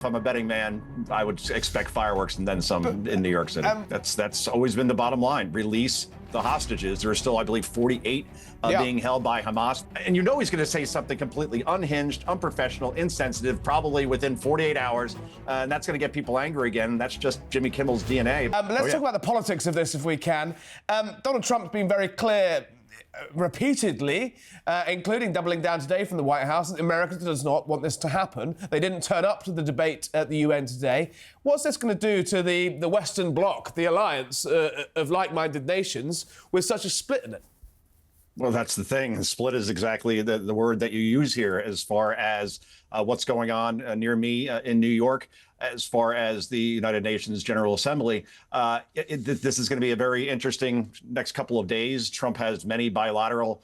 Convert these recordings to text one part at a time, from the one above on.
If I'm a betting man, I would expect fireworks and then some in New York City. That's always been the bottom line. Release the hostages. There are still, I believe, 48 being held by Hamas. And you know he's going to say something completely unhinged, unprofessional, insensitive, probably within 48 hours. And that's going to get people angry again. That's just Jimmy Kimmel's DNA. Let's talk about the politics of this if we can. Donald Trump's been very clear repeatedly, including doubling down today from the White House, that America does not want this to happen. They didn't turn up to the debate at the UN today. What's this going to do to the Western Bloc, the alliance of like-minded nations, with such a split in it? Well, that's the thing. Split is exactly the word that you use here as far as what's going on near me in New York, as far as the United Nations General Assembly. This is going to be a very interesting next couple of days. Trump has many bilateral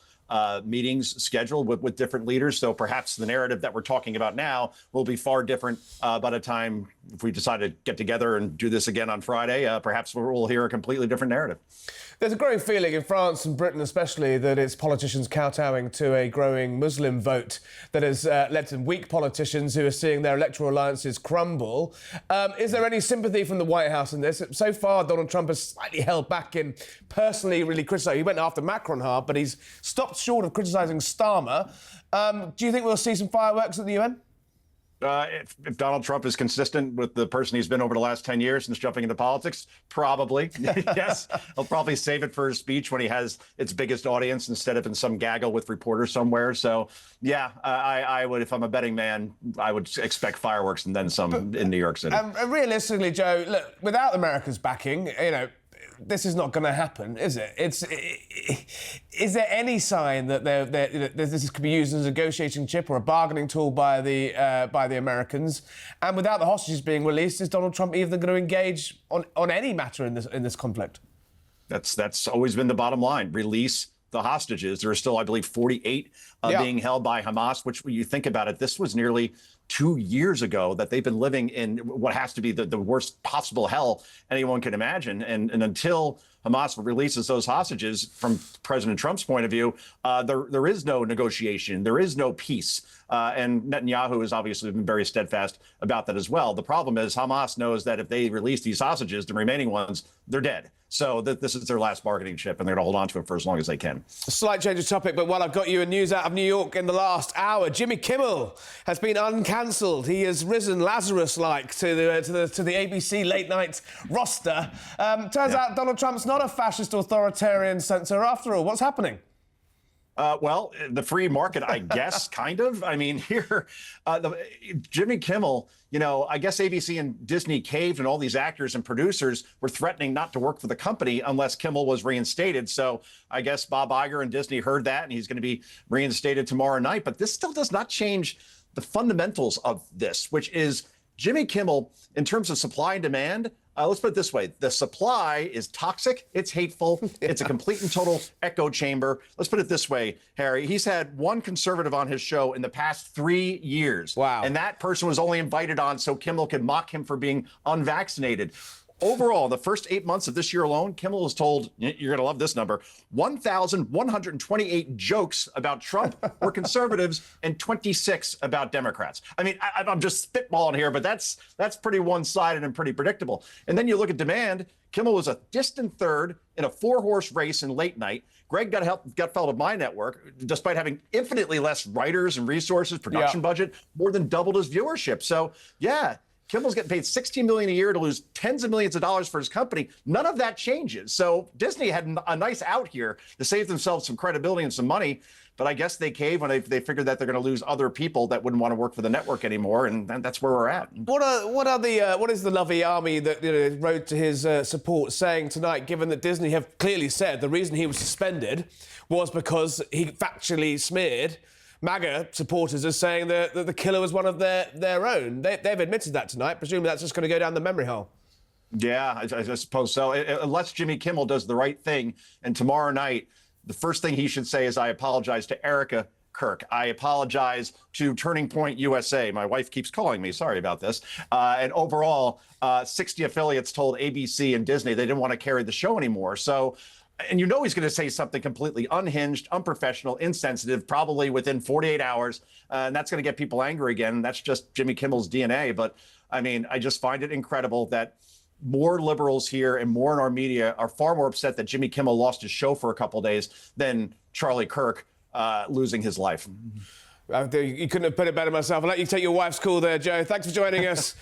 meetings scheduled with different leaders. So perhaps the narrative that we're talking about now will be far different by the time if we decide to get together and do this again on Friday. Perhaps we'll hear a completely different narrative. There's a growing feeling in France and Britain especially that it's politicians kowtowing to a growing Muslim vote that has led to weak politicians who are seeing their electoral alliances crumble. Is there any sympathy from the White House in this? So far, Donald Trump has slightly held back in personally really criticising. He went after Macron hard, but he's stopped short of criticising Starmer. Do you think we'll see some fireworks at the UN? If Donald Trump is consistent with the person he's been over the last 10 years since jumping into politics, probably. Yes, he'll probably save it for his speech when he has its biggest audience instead of in some gaggle with reporters somewhere. So, yeah, I would, if I'm a betting man, I would expect fireworks and then some in New York City. Realistically, Joe, look, without America's backing, this is not going to happen, is it? Is there any sign that this could be used as a negotiating chip or a bargaining tool by the Americans? And without the hostages being released, is Donald Trump even going to engage on any matter in this conflict? That's always been the bottom line. Release the hostages. There are still, I believe, 48 being held by Hamas, which when you think about it, this was nearly 2 years ago that they've been living in what has to be the worst possible hell anyone can imagine. And until Hamas releases those hostages, from President Trump's point of view, there is no negotiation. There is no peace. And Netanyahu has obviously been very steadfast about that as well. The problem is Hamas knows that if they release these hostages, the remaining ones, they're dead. So this is their last bargaining chip, and they're going to hold on to it for as long as they can. A slight change of topic, but while I've got you in news out of New York in the last hour, Jimmy Kimmel has been uncancelled. He has risen Lazarus-like to the ABC late night roster. Turns out Donald Trump's not a fascist authoritarian censor after all. What's happening? Well, the free market, I guess, kind of. I mean, here, Jimmy Kimmel, I guess ABC and Disney caved, and all these actors and producers were threatening not to work for the company unless Kimmel was reinstated. So I guess Bob Iger and Disney heard that, and he's going to be reinstated tomorrow night. But this still does not change the fundamentals of this, which is Jimmy Kimmel, in terms of supply and demand. Let's put it this way. The supply is toxic. It's hateful. It's a complete and total echo chamber. Let's put it this way, Harry. He's had one conservative on his show in the past 3 years. Wow. And that person was only invited on so Kimmel could mock him for being unvaccinated. Overall, the first 8 months of this year alone, Kimmel was told, you're going to love this number, 1,128 jokes about Trump or conservatives and 26 about Democrats. I mean, I'm just spitballing here, but that's pretty one-sided and pretty predictable. And then you look at demand. Kimmel was a distant third in a 4-horse race in late night. Greg Gutfeld of my network, despite having infinitely less writers and resources, production budget, more than doubled his viewership. So, yeah. Kimmel's getting paid $16 million a year to lose tens of millions of dollars for his company. None of that changes. So Disney had a nice out here to save themselves some credibility and some money. But I guess they cave when they figured that they're going to lose other people that wouldn't want to work for the network anymore, and that's where we're at. What is the lovey army that rode to his support saying tonight? Given that Disney have clearly said the reason he was suspended was because he factually smeared MAGA supporters, as saying that the killer was one of their own. They've admitted that tonight. Presumably that's just going to go down the memory hole. Yeah, I suppose so. Unless Jimmy Kimmel does the right thing, and tomorrow night, the first thing he should say is, I apologize to Erica Kirk. I apologize to Turning Point USA. My wife keeps calling me. Sorry about this. And overall, 60 affiliates told ABC and Disney they didn't want to carry the show anymore. So, and he's going to say something completely unhinged, unprofessional, insensitive, probably within 48 hours. And that's going to get people angry again. That's just Jimmy Kimmel's DNA. But I mean, I just find it incredible that more liberals here and more in our media are far more upset that Jimmy Kimmel lost his show for a couple of days than Charlie Kirk losing his life. You couldn't have put it better myself. I'll let you take your wife's call there, Joe. Thanks for joining us.